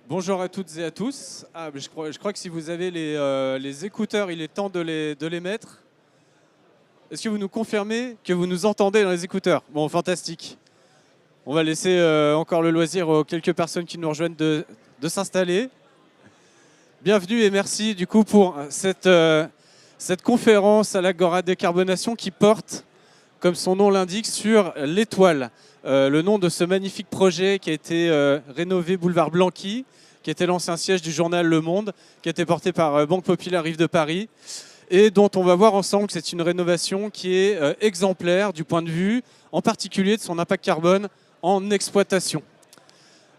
Bonjour à toutes et à tous. Je crois que si vous avez les écouteurs, il est temps de les mettre. Est-ce que vous nous confirmez que vous nous entendez dans les écouteurs? Bon, fantastique. On va laisser encore le loisir aux quelques personnes qui nous rejoignent de s'installer. Bienvenue et merci du coup pour cette conférence à l'Agora Décarbonation qui porte, comme son nom l'indique, sur l'étoile. Le nom de ce magnifique projet qui a été rénové boulevard Blanqui, qui était l'ancien siège du journal Le Monde, qui a été porté par Banque Populaire Rive de Paris, et dont on va voir ensemble que c'est une rénovation qui est exemplaire du point de vue, en particulier de son impact carbone en exploitation.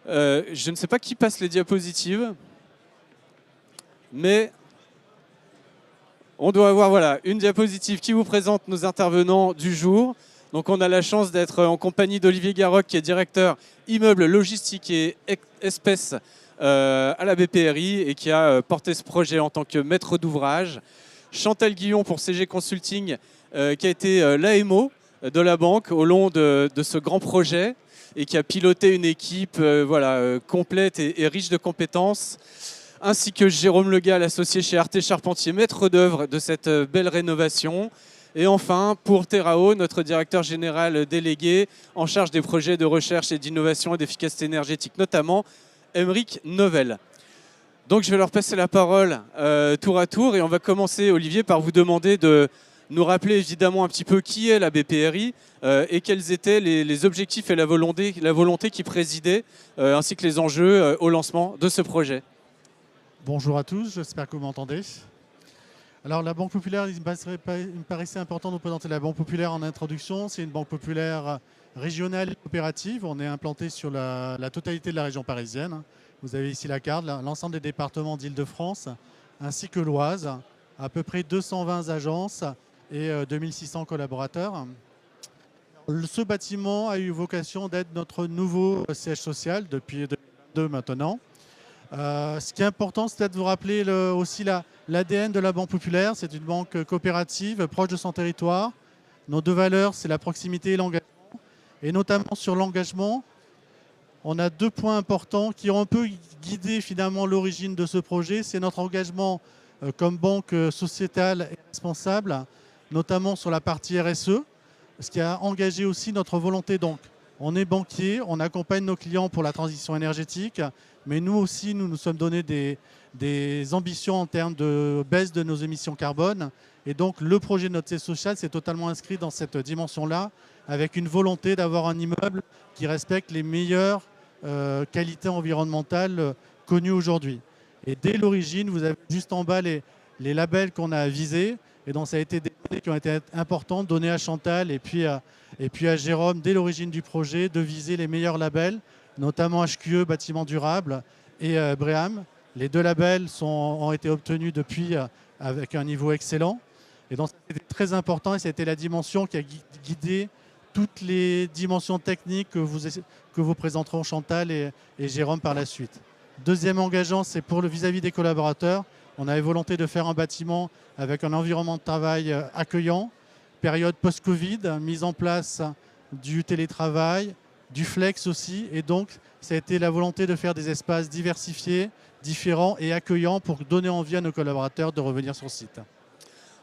Je ne sais pas qui passe les diapositives, mais on doit avoir une diapositive qui vous présente nos intervenants du jour. Donc on a la chance d'être en compagnie d'Olivier Garroc, qui est directeur immeuble, logistique et espèces à la BPRI et qui a porté ce projet en tant que maître d'ouvrage. Chantal Guillon pour CG Consulting, qui a été l'AMO de la banque au long de ce grand projet et qui a piloté une équipe complète et riche de compétences, ainsi que Jérôme Legal, associé chez Arte Charpentier, maître d'œuvre de cette belle rénovation. Et enfin, pour Terrao, notre directeur général délégué en charge des projets de recherche et d'innovation et d'efficacité énergétique, notamment Aymeric Novelle. Donc je vais leur passer la parole tour à tour et on va commencer, Olivier, par vous demander de nous rappeler évidemment un petit peu qui est la BPRI et quels étaient les objectifs et la volonté qui présidaient, ainsi que les enjeux au lancement de ce projet. Bonjour à tous, j'espère que vous m'entendez. Alors la Banque Populaire, il me paraissait important de vous présenter la Banque Populaire en introduction. C'est une banque populaire régionale et coopérative. On est implanté sur la totalité de la région parisienne. Vous avez ici la carte, l'ensemble des départements d'Île-de-France, ainsi que l'Oise, à peu près 220 agences et 2600 collaborateurs. Ce bâtiment a eu vocation d'être notre nouveau siège social depuis 2022 maintenant. Ce qui est important, c'est peut-être de vous rappeler aussi l'ADN de la Banque Populaire. C'est une banque coopérative, proche de son territoire. Nos deux valeurs, c'est la proximité et l'engagement. Et notamment sur l'engagement, on a deux points importants qui ont un peu guidé finalement l'origine de ce projet. C'est notre engagement comme banque sociétale et responsable, notamment sur la partie RSE, ce qui a engagé aussi notre volonté. Donc, on est banquier, on accompagne nos clients pour la transition énergétique, mais nous aussi, nous nous sommes donné des ambitions en termes de baisse de nos émissions carbone. Et donc, le projet de notre siège social s'est totalement inscrit dans cette dimension-là, avec une volonté d'avoir un immeuble qui respecte les meilleures qualités environnementales connues aujourd'hui. Et dès l'origine, vous avez juste en bas les labels qu'on a visés. Et donc, ça a été des données qui ont été importantes, données à Chantal et puis à Jérôme, dès l'origine du projet, de viser les meilleurs labels, notamment HQE, bâtiment durable, et BREEAM. Les deux labels ont été obtenus depuis avec un niveau excellent. Et donc, c'était très important et c'était la dimension qui a guidé toutes les dimensions techniques que vous présenteront Chantal et Jérôme par la suite. Deuxième engageant, c'est pour le vis-à-vis des collaborateurs. On avait volonté de faire un bâtiment avec un environnement de travail accueillant, période post-Covid, mise en place du télétravail, du flex aussi. Et donc, ça a été la volonté de faire des espaces diversifiés, différents et accueillants pour donner envie à nos collaborateurs de revenir sur le site.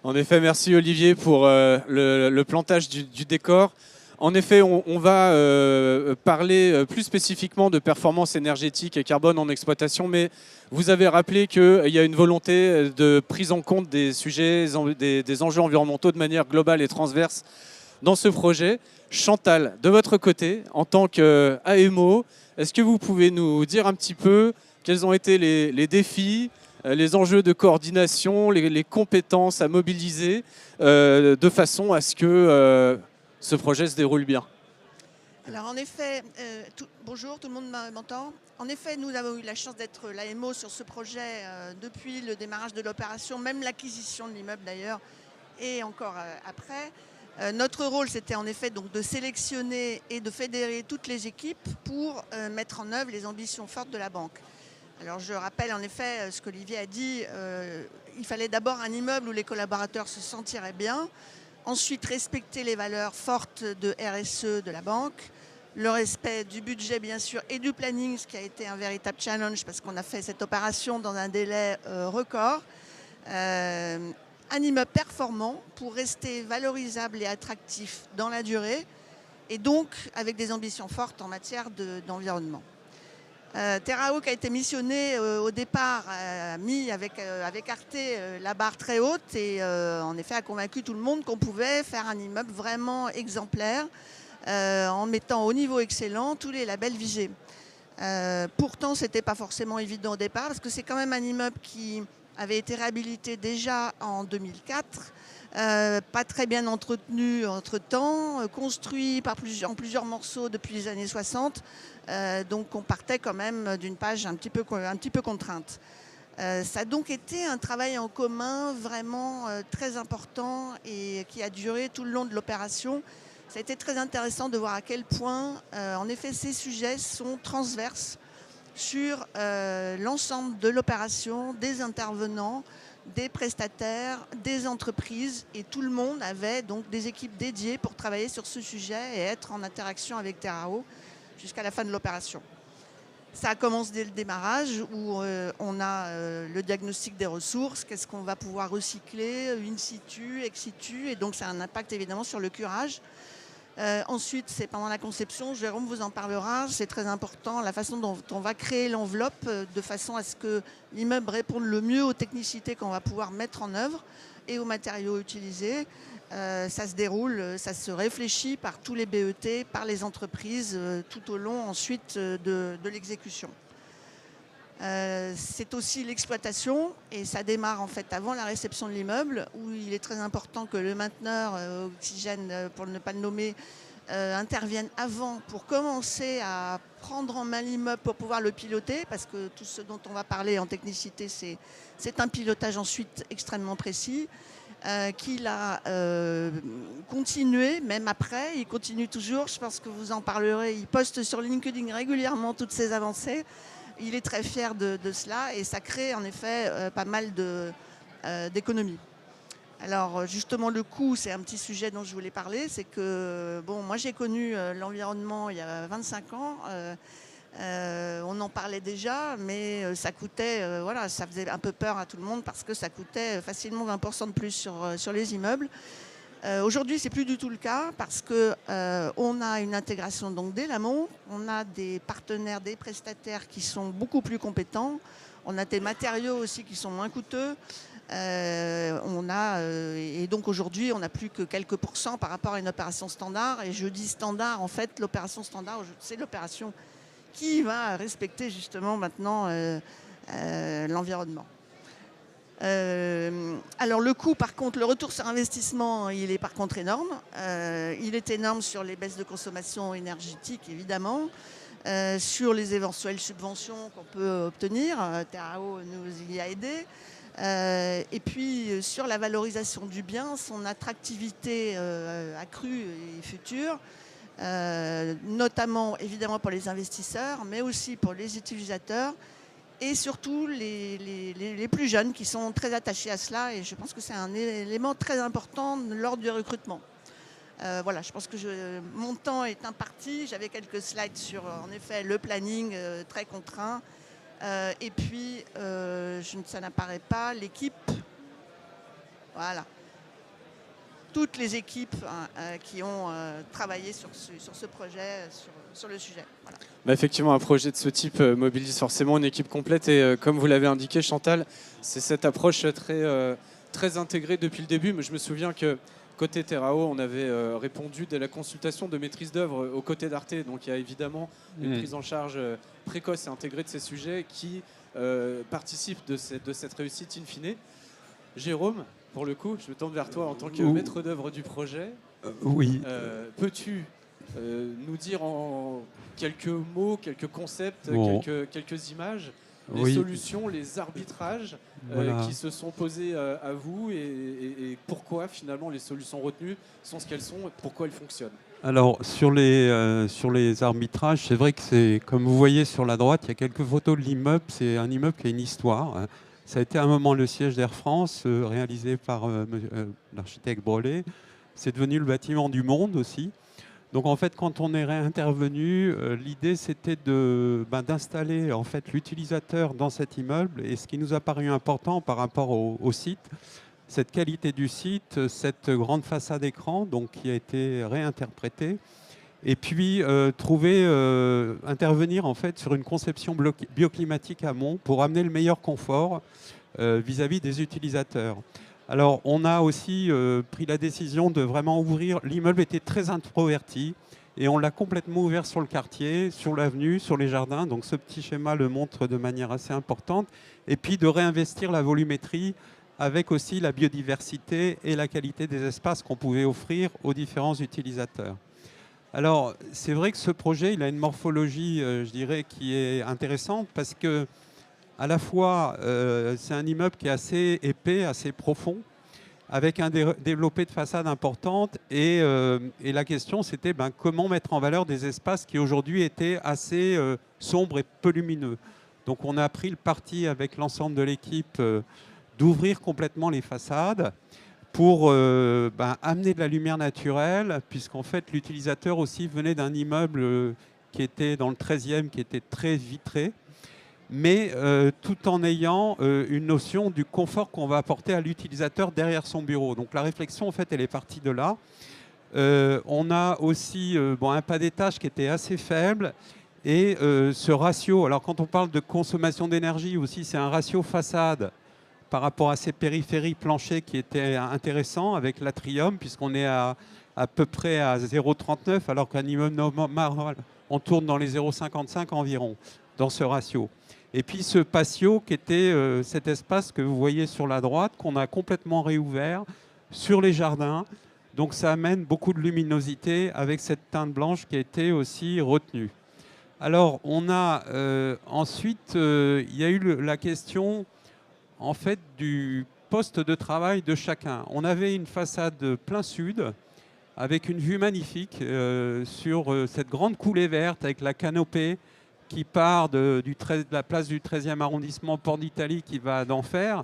En effet, merci Olivier pour le plantage du décor. En effet, on va parler plus spécifiquement de performance énergétique et carbone en exploitation, mais vous avez rappelé qu'il y a une volonté de prise en compte des sujets, des enjeux environnementaux de manière globale et transverse dans ce projet. Chantal, de votre côté, en tant qu'AMO, est-ce que vous pouvez nous dire un petit peu quels ont été les défis, les enjeux de coordination, les compétences à mobiliser de façon à ce que ce projet se déroule bien? Alors en effet, bonjour, tout le monde m'entend. En effet, nous avons eu la chance d'être l'AMO sur ce projet depuis le démarrage de l'opération, même l'acquisition de l'immeuble d'ailleurs, et encore après. Notre rôle, c'était en effet donc de sélectionner et de fédérer toutes les équipes pour mettre en œuvre les ambitions fortes de la banque. Alors je rappelle en effet ce qu'Olivier a dit, il fallait d'abord un immeuble où les collaborateurs se sentiraient bien. Ensuite, respecter les valeurs fortes de RSE de la banque, le respect du budget bien sûr et du planning, ce qui a été un véritable challenge parce qu'on a fait cette opération dans un délai record. Un immeuble performant pour rester valorisable et attractif dans la durée et donc avec des ambitions fortes en matière d'environnement. Terrao qui a été missionné au départ, a mis avec Arte la barre très haute et en effet a convaincu tout le monde qu'on pouvait faire un immeuble vraiment exemplaire en mettant au niveau excellent tous les labels visés. Pourtant, ce n'était pas forcément évident au départ parce que c'est quand même un immeuble qui avait été réhabilité déjà en 2004, pas très bien entretenu entre-temps, construit en plusieurs morceaux depuis les années 60. Donc on partait quand même d'une page un petit peu contrainte. Ça a donc été un travail en commun vraiment très important et qui a duré tout le long de l'opération. Ça a été très intéressant de voir à quel point, en effet, ces sujets sont transverses sur l'ensemble de l'opération, des intervenants, des prestataires, des entreprises, et tout le monde avait donc des équipes dédiées pour travailler sur ce sujet et être en interaction avec Terrao jusqu'à la fin de l'opération. Ça commence dès le démarrage où on a le diagnostic des ressources, qu'est-ce qu'on va pouvoir recycler, in situ, ex situ, et donc ça a un impact évidemment sur le curage. Ensuite, c'est pendant la conception, Jérôme vous en parlera, c'est très important, la façon dont on va créer l'enveloppe de façon à ce que l'immeuble réponde le mieux aux technicités qu'on va pouvoir mettre en œuvre et aux matériaux utilisés. Ça se déroule, ça se réfléchit par tous les BET, par les entreprises, tout au long ensuite de l'exécution. C'est aussi l'exploitation et ça démarre en fait avant la réception de l'immeuble où il est très important que le mainteneur Oxygène, pour ne pas le nommer, intervienne avant pour commencer à prendre en main l'immeuble pour pouvoir le piloter parce que tout ce dont on va parler en technicité c'est un pilotage ensuite extrêmement précis qu'il a continué même après, il continue toujours, je pense que vous en parlerez, il poste sur LinkedIn régulièrement toutes ses avancées. Il est très fier de cela et ça crée en effet pas mal d'économies. Alors justement le coût, c'est un petit sujet dont je voulais parler, c'est que bon, moi j'ai connu l'environnement il y a 25 ans, on en parlait déjà, mais ça coûtait, voilà, ça faisait un peu peur à tout le monde parce que ça coûtait facilement 20% de plus sur les immeubles. Aujourd'hui, c'est plus du tout le cas parce qu'on a une intégration donc dès l'amont, on a des partenaires, des prestataires qui sont beaucoup plus compétents, on a des matériaux aussi qui sont moins coûteux, et donc aujourd'hui, on n'a plus que quelques pourcents par rapport à une opération standard. Et je dis standard, en fait, l'opération standard, c'est l'opération qui va respecter justement maintenant l'environnement. Alors le coût, par contre, le retour sur investissement, il est par contre énorme. Il est énorme sur les baisses de consommation énergétique, évidemment, sur les éventuelles subventions qu'on peut obtenir. Terrao nous y a aidé. Et puis sur la valorisation du bien, son attractivité accrue et future, notamment évidemment pour les investisseurs, mais aussi pour les utilisateurs. Et surtout les plus jeunes qui sont très attachés à cela et je pense que c'est un élément très important lors du recrutement. Voilà, je pense que mon temps est imparti. J'avais quelques slides sur en effet le planning très contraint et puis ça n'apparaît pas, l'équipe. Voilà. Toutes les équipes qui ont travaillé sur ce projet, sur le sujet. Voilà. Bah effectivement, un projet de ce type mobilise forcément une équipe complète et comme vous l'avez indiqué, Chantal, c'est cette approche très intégrée depuis le début. Mais je me souviens que côté Terrao, on avait répondu dès la consultation de maîtrise d'œuvre aux côtés d'Arte. Donc il y a évidemment une prise en charge précoce et intégrée de ces sujets qui participent de cette réussite in fine. Jérôme, pour le coup, je me tourne vers toi en tant que maître d'œuvre du projet. Oui. Peux-tu nous dire en quelques mots, quelques concepts, quelques images, les solutions, les arbitrages qui se sont posés à vous et pourquoi finalement les solutions retenues sont ce qu'elles sont et pourquoi elles fonctionnent? Alors sur les arbitrages, c'est vrai que c'est comme vous voyez sur la droite, il y a quelques photos de l'immeuble. C'est un immeuble qui a une histoire. Ça a été à un moment le siège d'Air France, réalisé par l'architecte Brelet. C'est devenu le bâtiment du monde aussi. Donc en fait, quand on est réintervenu, l'idée c'était d'installer en fait l'utilisateur dans cet immeuble. Et ce qui nous a paru important par rapport au site, cette qualité du site, cette grande façade écran, donc qui a été réinterprétée, et puis intervenir en fait sur une conception bioclimatique amont pour amener le meilleur confort vis-à-vis des utilisateurs. Alors, on a aussi pris la décision de vraiment ouvrir. L'immeuble était très introverti et on l'a complètement ouvert sur le quartier, sur l'avenue, sur les jardins. Donc, ce petit schéma le montre de manière assez importante. Et puis, de réinvestir la volumétrie avec aussi la biodiversité et la qualité des espaces qu'on pouvait offrir aux différents utilisateurs. Alors, c'est vrai que ce projet, il a une morphologie, je dirais, qui est intéressante parce que à la fois, c'est un immeuble qui est assez épais, assez profond, avec un développé de façade importante. Et la question, c'était comment mettre en valeur des espaces qui aujourd'hui étaient assez sombres et peu lumineux. Donc on a pris le parti avec l'ensemble de l'équipe d'ouvrir complètement les façades pour amener de la lumière naturelle, puisqu'en fait l'utilisateur aussi venait d'un immeuble qui était dans le 13e, qui était très vitré, mais tout en ayant une notion du confort qu'on va apporter à l'utilisateur derrière son bureau. Donc la réflexion, en fait, elle est partie de là. On a aussi un pas d'étage qui était assez faible, et ce ratio, alors quand on parle de consommation d'énergie aussi, c'est un ratio façade par rapport à ces périphéries planchers qui était intéressant avec l'atrium, puisqu'on est à peu près à 0,39, alors qu'un immeuble normal, on tourne dans les 0,55 environ, dans ce ratio. Et puis ce patio qui était cet espace que vous voyez sur la droite, qu'on a complètement réouvert sur les jardins. Donc ça amène beaucoup de luminosité avec cette teinte blanche qui a été aussi retenue. Alors on a ensuite, il y a eu la question en fait du poste de travail de chacun. On avait une façade plein sud avec une vue magnifique sur cette grande coulée verte avec la canopée qui part de la place du 13e arrondissement, Port d'Italie, qui va d'Enfer,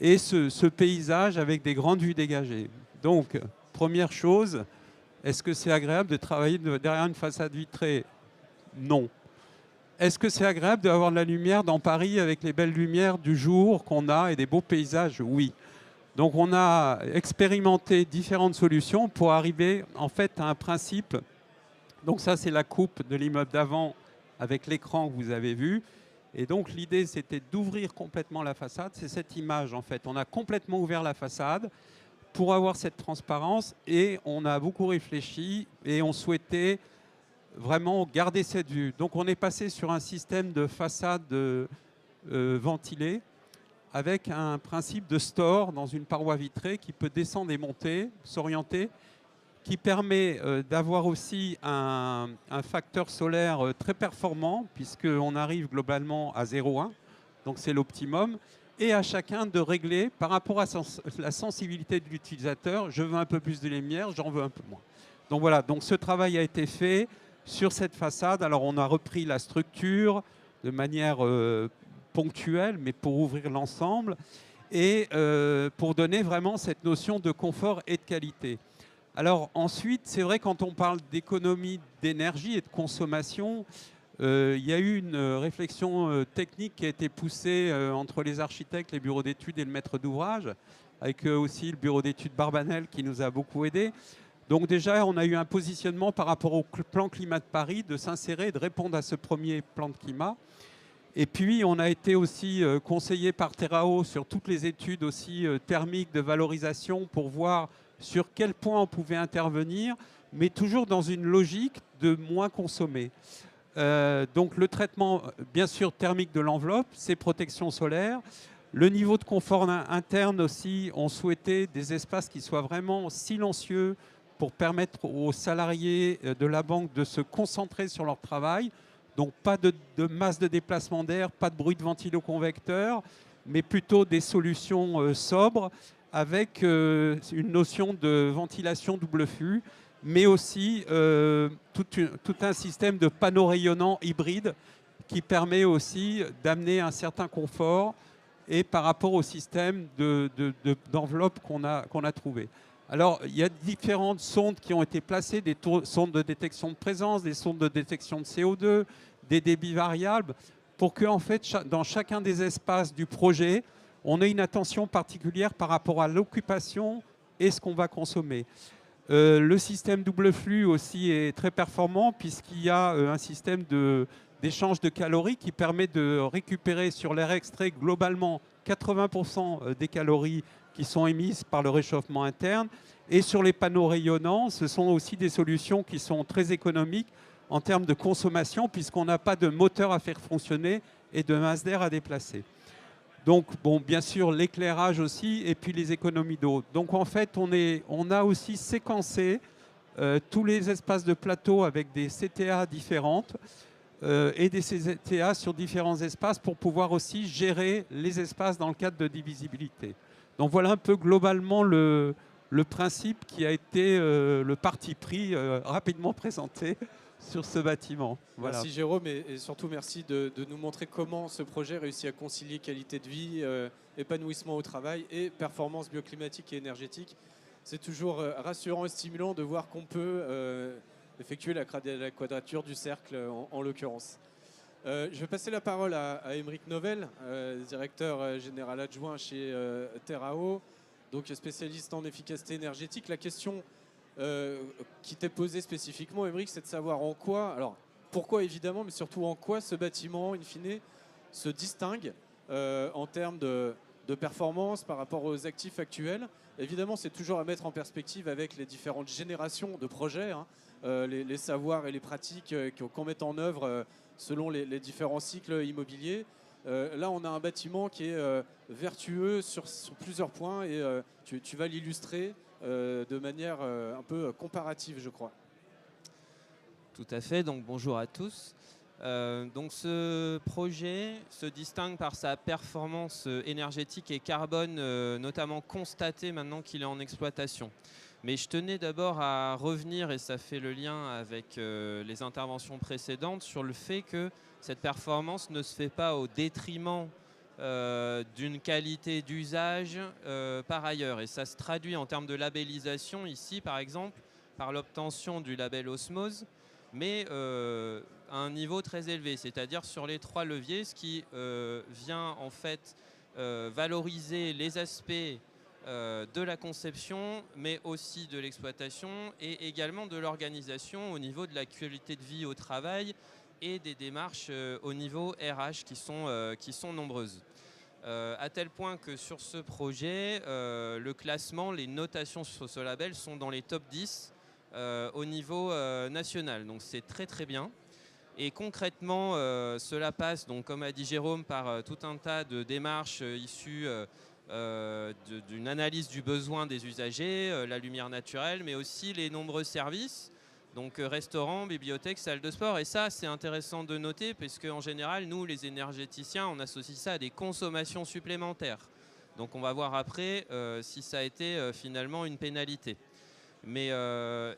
et ce paysage avec des grandes vues dégagées. Donc, première chose, est-ce que c'est agréable de travailler derrière une façade vitrée? Non. Est-ce que c'est agréable d'avoir de la lumière dans Paris avec les belles lumières du jour qu'on a et des beaux paysages? Oui. Donc, on a expérimenté différentes solutions pour arriver en fait à un principe. Donc ça, c'est la coupe de l'immeuble d'avant avec l'écran que vous avez vu. Et donc l'idée, c'était d'ouvrir complètement la façade. C'est cette image, en fait. On a complètement ouvert la façade pour avoir cette transparence, et on a beaucoup réfléchi et on souhaitait vraiment garder cette vue. Donc on est passé sur un système de façade ventilée avec un principe de store dans une paroi vitrée qui peut descendre et monter, s'orienter, qui permet d'avoir aussi un facteur solaire très performant, puisqu'on arrive globalement à 0,1, donc c'est l'optimum, et à chacun de régler par rapport à la sensibilité de l'utilisateur. Je veux un peu plus de lumière, j'en veux un peu moins. Donc voilà, donc ce travail a été fait sur cette façade. Alors on a repris la structure de manière ponctuelle, mais pour ouvrir l'ensemble, et pour donner vraiment cette notion de confort et de qualité. Alors ensuite, c'est vrai, quand on parle d'économie d'énergie et de consommation, il y a eu une réflexion technique qui a été poussée entre les architectes, les bureaux d'études et le maître d'ouvrage, avec aussi le bureau d'études Barbanel qui nous a beaucoup aidés. Donc déjà, on a eu un positionnement par rapport au plan climat de Paris, de s'insérer et de répondre à ce premier plan de climat. Et puis, on a été aussi conseillé par Terrao sur toutes les études aussi thermiques de valorisation pour voir sur quel point on pouvait intervenir, mais toujours dans une logique de moins consommer. Donc le traitement, bien sûr, thermique de l'enveloppe, c'est protection solaire. Le niveau de confort interne aussi, on souhaitait des espaces qui soient vraiment silencieux pour permettre aux salariés de la banque de se concentrer sur leur travail. Donc pas de masse de déplacement d'air, pas de bruit de ventiloconvecteur, mais plutôt des solutions sobres avec une notion de ventilation double flux, mais aussi tout un système de panneaux rayonnants hybrides qui permet aussi d'amener un certain confort et par rapport au système d'enveloppe qu'on a trouvé. Alors, il y a différentes sondes qui ont été placées, des sondes de détection de présence, des sondes de détection de CO2, des débits variables, pour que, en fait, dans chacun des espaces du projet, on ait une attention particulière par rapport à l'occupation et ce qu'on va consommer. Le système double flux aussi est très performant puisqu'il y a un système d'échange de calories qui permet de récupérer sur l'air extrait globalement 80% des calories qui sont émises par le réchauffement interne. Et sur les panneaux rayonnants, ce sont aussi des solutions qui sont très économiques en termes de consommation puisqu'on n'a pas de moteur à faire fonctionner et de masse d'air à déplacer. Donc, bon, bien sûr, l'éclairage aussi, et puis les économies d'eau. Donc, en fait, on a aussi séquencé tous les espaces de plateau avec des CTA différentes et des CTA sur différents espaces pour pouvoir aussi gérer les espaces dans le cadre de divisibilité. Donc, voilà un peu globalement le principe qui a été le parti pris rapidement présenté sur ce bâtiment. Voilà. Merci Jérôme et surtout merci de nous montrer comment ce projet réussit à concilier qualité de vie, épanouissement au travail et performance bioclimatique et énergétique. C'est toujours rassurant et stimulant de voir qu'on peut effectuer la quadrature du cercle en l'occurrence. Je vais passer la parole à Aymeric Novelle, directeur général adjoint chez Terrao, donc spécialiste en efficacité énergétique. La question qui t'est posée spécifiquement, Aymeric, c'est de savoir en quoi, alors pourquoi évidemment, mais surtout en quoi ce bâtiment, in fine, se distingue en termes de performance par rapport aux actifs actuels. Évidemment, c'est toujours à mettre en perspective avec les différentes générations de projets, hein, les savoirs et les pratiques qu'on met en œuvre selon les différents cycles immobiliers. Là, on a un bâtiment qui est vertueux sur plusieurs points et tu vas l'illustrer de manière un peu comparative, je crois. Tout à fait, donc bonjour à tous. Donc ce projet se distingue par sa performance énergétique et carbone, notamment constatée maintenant qu'il est en exploitation. Mais je tenais d'abord à revenir, et ça fait le lien avec les interventions précédentes, sur le fait que cette performance ne se fait pas au détriment d'une qualité d'usage par ailleurs. Et ça se traduit en termes de labellisation ici, par exemple, par l'obtention du label Osmose, mais à un niveau très élevé, c'est-à-dire sur les 3 leviers, ce qui vient en fait valoriser les aspects de la conception, mais aussi de l'exploitation et également de l'organisation au niveau de la qualité de vie au travail et des démarches au niveau RH qui sont nombreuses. À tel point que sur ce projet, le classement, les notations sur ce label sont dans les top 10 au niveau national. Donc c'est très très bien. Et concrètement, cela passe, donc, comme a dit Jérôme, par tout un tas de démarches issues d'une analyse du besoin des usagers, la lumière naturelle, mais aussi les nombreux services, donc restaurants, bibliothèques, salles de sport. Et ça, c'est intéressant de noter, parce qu'en général, nous, les énergéticiens, on associe ça à des consommations supplémentaires. Donc on va voir après si ça a été finalement une pénalité. Mais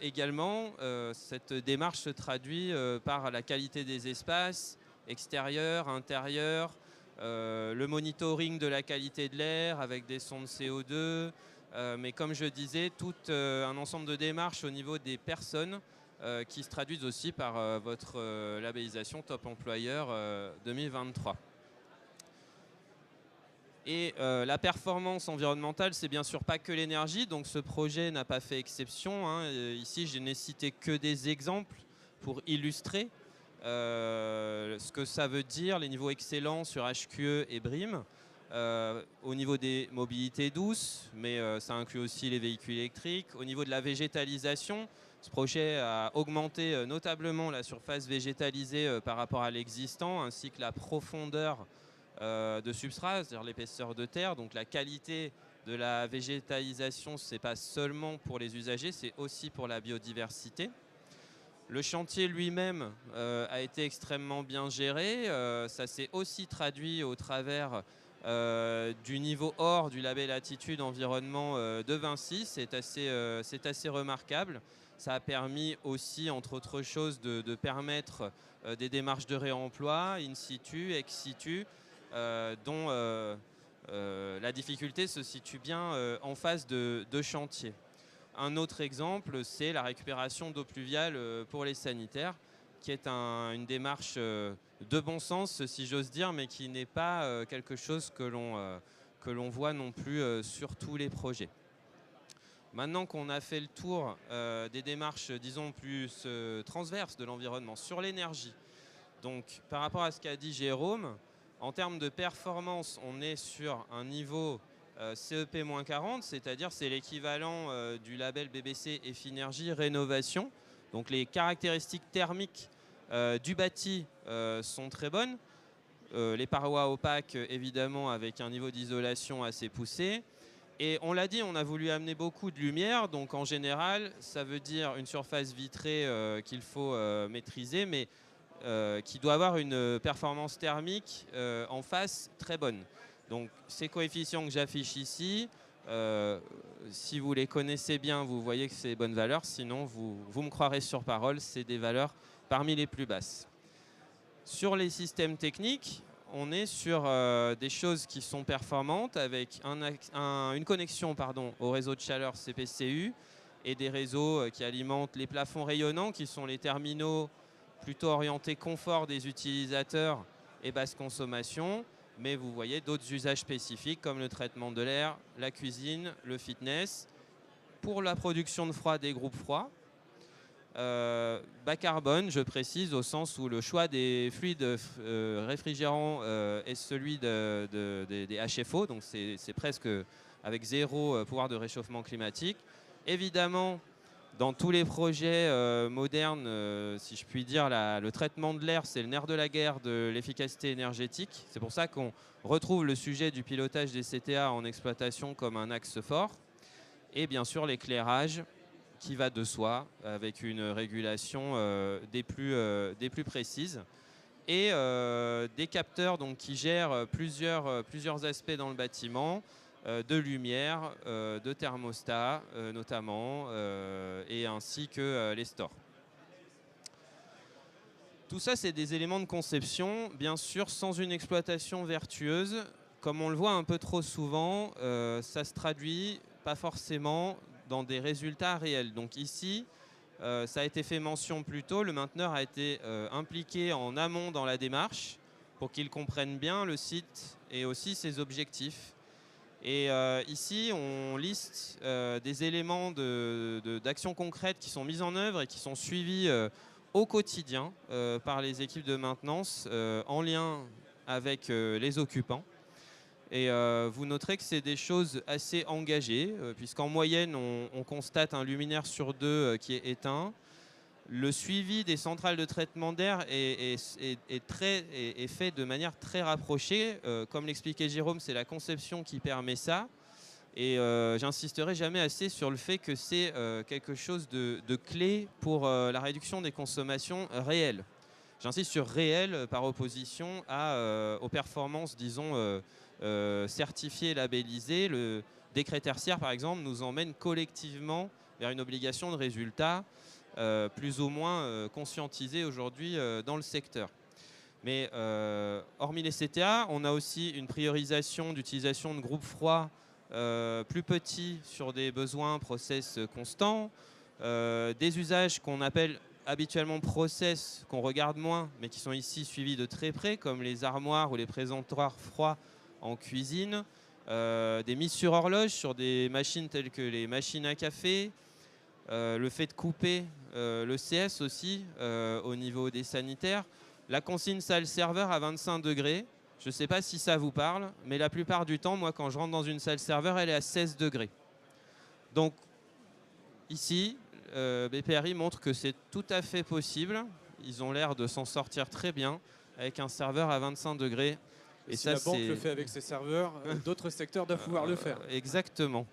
également, cette démarche se traduit par la qualité des espaces, extérieurs, intérieurs, le monitoring de la qualité de l'air avec des sondes CO2, mais comme je disais, tout un ensemble de démarches au niveau des personnes qui se traduisent aussi par votre labellisation Top Employeur 2023. Et la performance environnementale, c'est bien sûr pas que l'énergie, donc ce projet n'a pas fait exception, hein. Ici, je n'ai cité que des exemples pour illustrer ce que ça veut dire, les niveaux excellents sur HQE et BREEAM, au niveau des mobilités douces, mais ça inclut aussi les véhicules électriques. Au niveau de la végétalisation, ce projet a augmenté notablement la surface végétalisée par rapport à l'existant, ainsi que la profondeur de substrat, c'est-à-dire l'épaisseur de terre. Donc la qualité de la végétalisation, ce n'est pas seulement pour les usagers, c'est aussi pour la biodiversité. Le chantier lui-même a été extrêmement bien géré. Ça s'est aussi traduit au travers du niveau or du label Attitude Environnement de Vinci. C'est assez remarquable. Ça a permis aussi, entre autres choses, de permettre des démarches de réemploi in situ, ex situ, dont la difficulté se situe bien en phase de chantier. Un autre exemple, c'est la récupération d'eau pluviale pour les sanitaires, qui est une démarche de bon sens, si j'ose dire, mais qui n'est pas quelque chose que l'on voit non plus sur tous les projets. Maintenant qu'on a fait le tour des démarches, disons, plus transverses de l'environnement sur l'énergie, donc par rapport à ce qu'a dit Jérôme, en termes de performance, on est sur un niveau CEP-40, c'est-à-dire c'est l'équivalent du label BBC Effinergie Rénovation. Donc les caractéristiques thermiques du bâti sont très bonnes. Les parois opaques, évidemment, avec un niveau d'isolation assez poussé. Et on l'a dit, on a voulu amener beaucoup de lumière. Donc en général, ça veut dire une surface vitrée qu'il faut maîtriser, mais qui doit avoir une performance thermique en face très bonne. Donc ces coefficients que j'affiche ici, si vous les connaissez bien, vous voyez que c'est des bonnes valeurs. Sinon, vous me croirez sur parole, c'est des valeurs parmi les plus basses. Sur les systèmes techniques, on est sur des choses qui sont performantes avec une connexion au réseau de chaleur CPCU et des réseaux qui alimentent les plafonds rayonnants qui sont les terminaux plutôt orientés confort des utilisateurs et basse consommation. Mais vous voyez d'autres usages spécifiques comme le traitement de l'air, la cuisine, le fitness, pour la production de froid des groupes froids. Bas carbone, je précise, au sens où le choix des fluides réfrigérants est celui des HFO, donc c'est presque avec zéro pouvoir de réchauffement climatique. Évidemment, dans tous les projets modernes, si je puis dire, le traitement de l'air, c'est le nerf de la guerre de l'efficacité énergétique. C'est pour ça qu'on retrouve le sujet du pilotage des CTA en exploitation comme un axe fort. Et bien sûr, l'éclairage, qui va de soi, avec une régulation des plus précises. Et des capteurs donc, qui gèrent plusieurs aspects dans le bâtiment, de lumière, de thermostat notamment, et ainsi que les stores. Tout ça, c'est des éléments de conception, bien sûr, sans une exploitation vertueuse. Comme on le voit un peu trop souvent, ça se traduit pas forcément dans des résultats réels. Donc ici, ça a été fait mention plus tôt, le mainteneur a été impliqué en amont dans la démarche pour qu'il comprenne bien le site et aussi ses objectifs. Et ici, on liste des éléments d'action concrète qui sont mis en œuvre et qui sont suivis au quotidien par les équipes de maintenance en lien avec les occupants. Et vous noterez que c'est des choses assez engagées, puisqu'en moyenne, on constate un luminaire sur deux qui est éteint. Le suivi des centrales de traitement d'air est fait de manière très rapprochée. Comme l'expliquait Jérôme, c'est la conception qui permet ça. Et j'insisterai jamais assez sur le fait que c'est quelque chose de clé pour la réduction des consommations réelles. J'insiste sur réelles par opposition aux performances, disons, certifiées, labellisées. Le décret tertiaire, par exemple, nous emmène collectivement vers une obligation de résultat plus ou moins conscientisée aujourd'hui dans le secteur. Mais hormis les CTA, on a aussi une priorisation d'utilisation de groupes froids plus petits sur des besoins process constants, des usages qu'on appelle habituellement process, qu'on regarde moins, mais qui sont ici suivis de très près, comme les armoires ou les présentoirs froids en cuisine, des mises sur horloge sur des machines telles que les machines à café, le fait de couper le CS aussi au niveau des sanitaires, la consigne salle-serveur à 25 degrés. Je ne sais pas si ça vous parle, mais la plupart du temps, moi, quand je rentre dans une salle-serveur, elle est à 16 degrés. Donc, ici, BPRI montre que c'est tout à fait possible. Ils ont l'air de s'en sortir très bien avec un serveur à 25 degrés. Et si ça, la banque le fait avec ses serveurs, d'autres secteurs doivent pouvoir le faire. Exactement.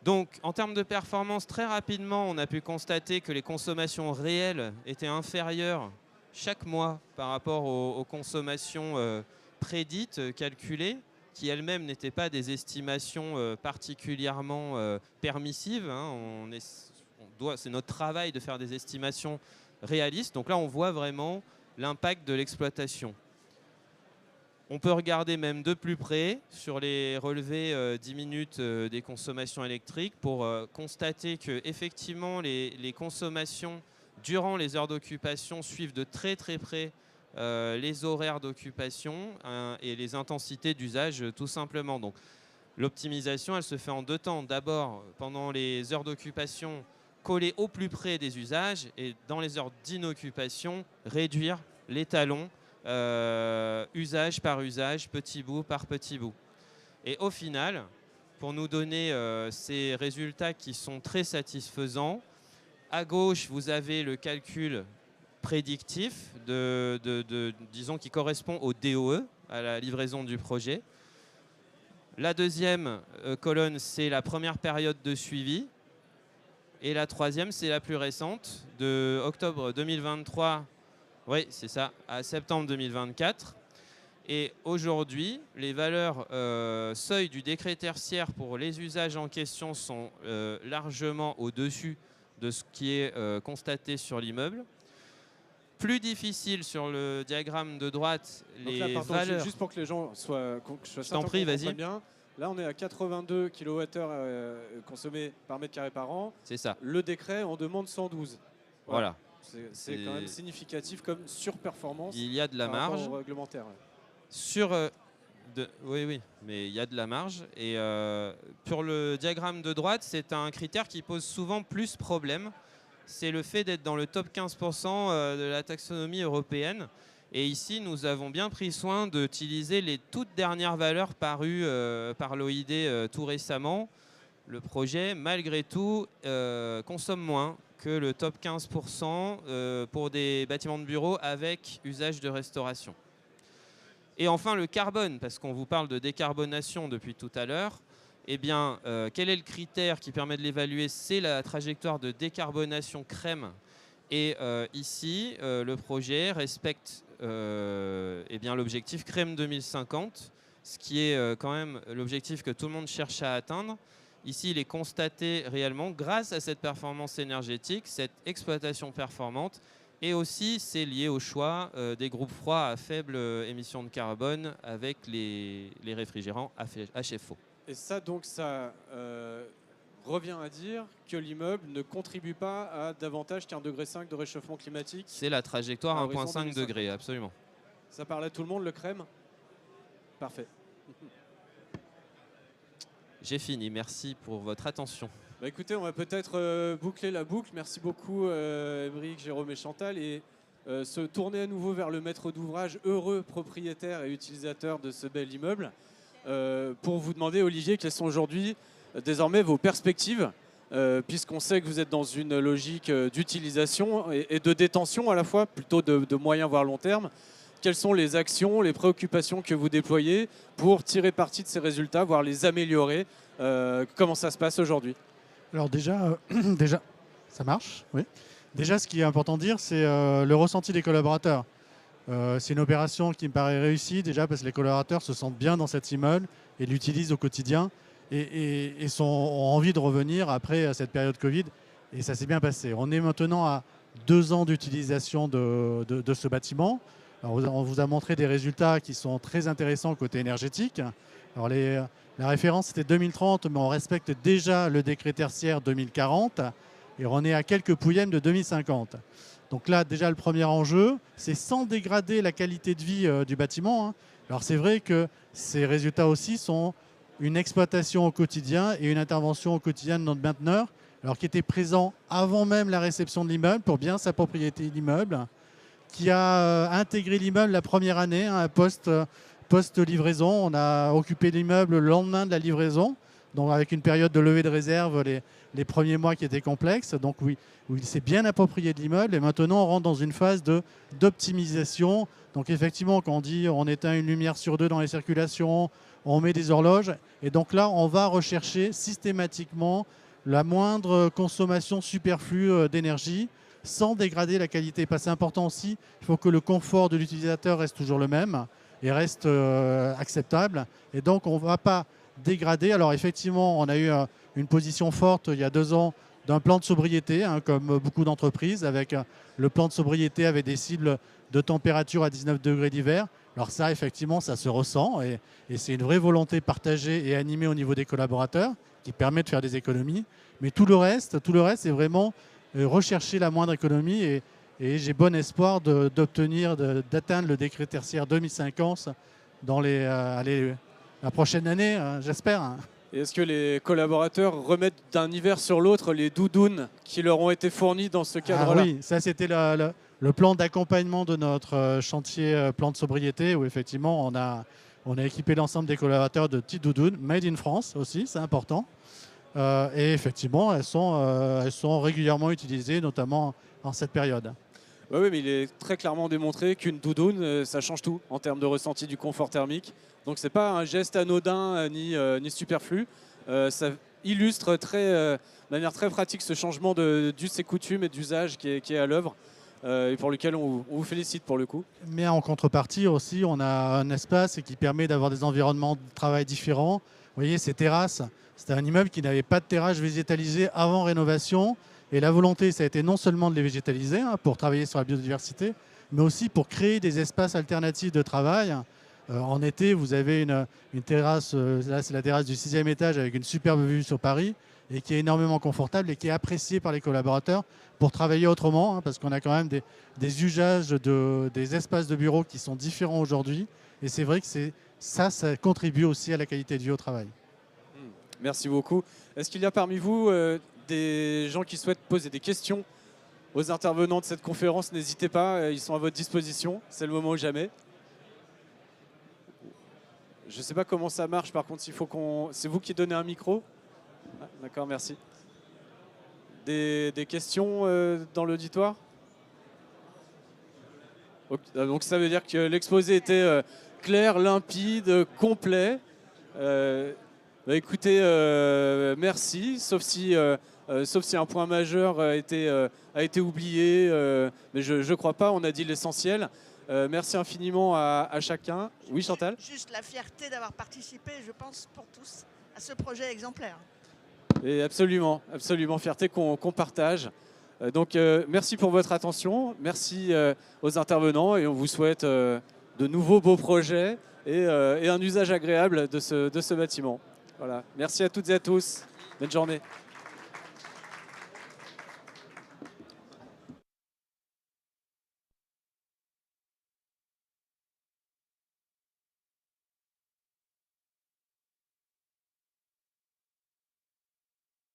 Donc, en termes de performance, très rapidement, on a pu constater que les consommations réelles étaient inférieures chaque mois par rapport aux consommations prédites, calculées, qui elles-mêmes n'étaient pas des estimations particulièrement permissives. Hein. C'est notre travail de faire des estimations réalistes. Donc là, on voit vraiment l'impact de l'exploitation. On peut regarder même de plus près sur les relevés 10 minutes des consommations électriques pour constater que effectivement les consommations durant les heures d'occupation suivent de très très près les horaires d'occupation et les intensités d'usage tout simplement. Donc l'optimisation, elle se fait en deux temps. D'abord, pendant les heures d'occupation, coller au plus près des usages et dans les heures d'inoccupation, réduire les talons usage par usage, petit bout par petit bout. Et au final, pour nous donner ces résultats qui sont très satisfaisants, à gauche, vous avez le calcul prédictif disons, qui correspond au DOE, à la livraison du projet. La deuxième colonne, c'est la première période de suivi. Et la troisième, c'est la plus récente, de octobre 2023, oui, c'est ça, à septembre 2024. Et aujourd'hui, les valeurs seuil du décret tertiaire pour les usages en question sont largement au-dessus de ce qui est constaté sur l'immeuble. Plus difficile sur le diagramme de droite, les donc là, pardon, valeurs... juste pour que les gens soient Je t'en prie, vas-y. Bien. Là, on est à 82 kWh consommés par mètre carré par an. C'est ça. Le décret en demande 112. Voilà. C'est quand même significatif comme surperformance. Il y a de la marge. Réglementaire. Ouais. Sur oui, mais il y a de la marge. Et pour le diagramme de droite, c'est un critère qui pose souvent plus problème. C'est le fait d'être dans le top 15% de la taxonomie européenne. Et ici, nous avons bien pris soin d'utiliser les toutes dernières valeurs parues par l'OID tout récemment. Le projet, malgré tout, consomme moins que le top 15% pour des bâtiments de bureaux avec usage de restauration. Et enfin, le carbone, parce qu'on vous parle de décarbonation depuis tout à l'heure. Eh bien, quel est le critère qui permet de l'évaluer? C'est la trajectoire de décarbonation CRREM. Et ici, le projet respecte eh bien, l'objectif CRREM 2050, ce qui est quand même l'objectif que tout le monde cherche à atteindre. Ici, il est constaté réellement, grâce à cette performance énergétique, cette exploitation performante. Et aussi, c'est lié au choix des groupes froids à faible émission de carbone avec les réfrigérants HFO. Et ça, donc, ça revient à dire que l'immeuble ne contribue pas à davantage qu'1,5 degré de réchauffement climatique. C'est la trajectoire 1,5 degré, absolument. Ça parle à tout le monde, le crème? Parfait. J'ai fini, merci pour votre attention. Bah écoutez, on va peut-être boucler la boucle. Merci beaucoup Émeric, Jérôme et Chantal. Et se tourner à nouveau vers le maître d'ouvrage, heureux propriétaire et utilisateur de ce bel immeuble, pour vous demander, Olivier, quelles sont aujourd'hui désormais vos perspectives, puisqu'on sait que vous êtes dans une logique d'utilisation et de détention à la fois, plutôt de moyen voire long terme. Quelles sont les actions, les préoccupations que vous déployez pour tirer parti de ces résultats, voire les améliorer? Comment ça se passe aujourd'hui? Alors déjà, ça marche, oui. Déjà, ce qui est important de dire, c'est le ressenti des collaborateurs. C'est une opération qui me paraît réussie, déjà parce que les collaborateurs se sentent bien dans cet immeuble et l'utilisent au quotidien et ont envie de revenir après cette période Covid. Et ça s'est bien passé. On est maintenant à 2 ans d'utilisation de ce bâtiment. Alors, on vous a montré des résultats qui sont très intéressants côté énergétique. Alors, la référence c'était 2030, mais on respecte déjà le décret tertiaire 2040 et on est à quelques pouillèmes de 2050. Donc là, déjà, le premier enjeu, c'est sans dégrader la qualité de vie du bâtiment. Alors c'est vrai que ces résultats aussi sont une exploitation au quotidien et une intervention au quotidien de notre mainteneur, alors qui était présent avant même la réception de l'immeuble pour bien s'approprier l'immeuble, qui a intégré l'immeuble la première année, post-livraison. On a occupé l'immeuble le lendemain de la livraison, donc avec une période de levée de réserve les premiers mois qui étaient complexes. Donc oui, où il s'est bien approprié de l'immeuble et maintenant on rentre dans une phase d'optimisation. Donc effectivement, quand on dit on éteint une lumière sur 2 dans les circulations, on met des horloges et donc là on va rechercher systématiquement la moindre consommation superflue d'énergie sans dégrader la qualité. Parce que c'est important aussi, il faut que le confort de l'utilisateur reste toujours le même et reste acceptable. Et donc on ne va pas dégrader. Alors effectivement, on a eu une position forte il y a 2 ans d'un plan de sobriété, hein, comme beaucoup d'entreprises, avec le plan de sobriété avec des cibles de température à 19 degrés d'hiver. Alors ça, effectivement, ça se ressent et c'est une vraie volonté partagée et animée au niveau des collaborateurs qui permet de faire des économies. Mais tout le reste, c'est vraiment rechercher la moindre économie et j'ai bon espoir d'atteindre le décret tertiaire 2050 dans la prochaine année, j'espère. Hein. Et est-ce que les collaborateurs remettent d'un hiver sur l'autre les doudounes qui leur ont été fournies dans ce cadre-là? Oui, ça c'était le plan d'accompagnement de notre chantier plan de sobriété où effectivement on a équipé l'ensemble des collaborateurs de petites doudounes, made in France aussi, c'est important. Et effectivement, elles sont régulièrement utilisées, notamment en cette période. Oui, mais il est très clairement démontré qu'une doudoune, ça change tout en termes de ressenti du confort thermique. Donc ce n'est pas un geste anodin ni superflu. Ça illustre de manière très pratique ce changement d'us et coutumes et d'usage qui est à l'œuvre et pour lequel on vous félicite pour le coup. Mais en contrepartie aussi, on a un espace qui permet d'avoir des environnements de travail différents. Vous voyez, ces terrasses, c'était un immeuble qui n'avait pas de terrasse végétalisée avant rénovation. Et la volonté, ça a été non seulement de les végétaliser pour travailler sur la biodiversité, mais aussi pour créer des espaces alternatifs de travail. En été, vous avez une terrasse, là c'est la terrasse du 6e étage avec une superbe vue sur Paris et qui est énormément confortable et qui est appréciée par les collaborateurs pour travailler autrement, parce qu'on a quand même des usages, des espaces de bureau qui sont différents aujourd'hui. Et c'est vrai que ça contribue aussi à la qualité de vie au travail. Merci beaucoup. Est-ce qu'il y a parmi vous des gens qui souhaitent poser des questions aux intervenants de cette conférence? N'hésitez pas, ils sont à votre disposition, c'est le moment ou jamais. Je ne sais pas comment ça marche, par contre, c'est vous qui donnez un micro? Ah, d'accord, merci. Des questions dans l'auditoire? Donc ça veut dire que l'exposé était clair, limpide, complet. Écoutez, merci, sauf si un point majeur a été oublié, mais je ne crois pas, on a dit l'essentiel. Merci infiniment à chacun. Oui, Chantal? Juste la fierté d'avoir participé, je pense, pour tous, à ce projet exemplaire. Et absolument, absolument, fierté qu'on partage. Donc, merci pour votre attention, merci aux intervenants et on vous souhaite de nouveaux beaux projets et un usage agréable de ce bâtiment. Voilà. Merci à toutes et à tous. Bonne journée.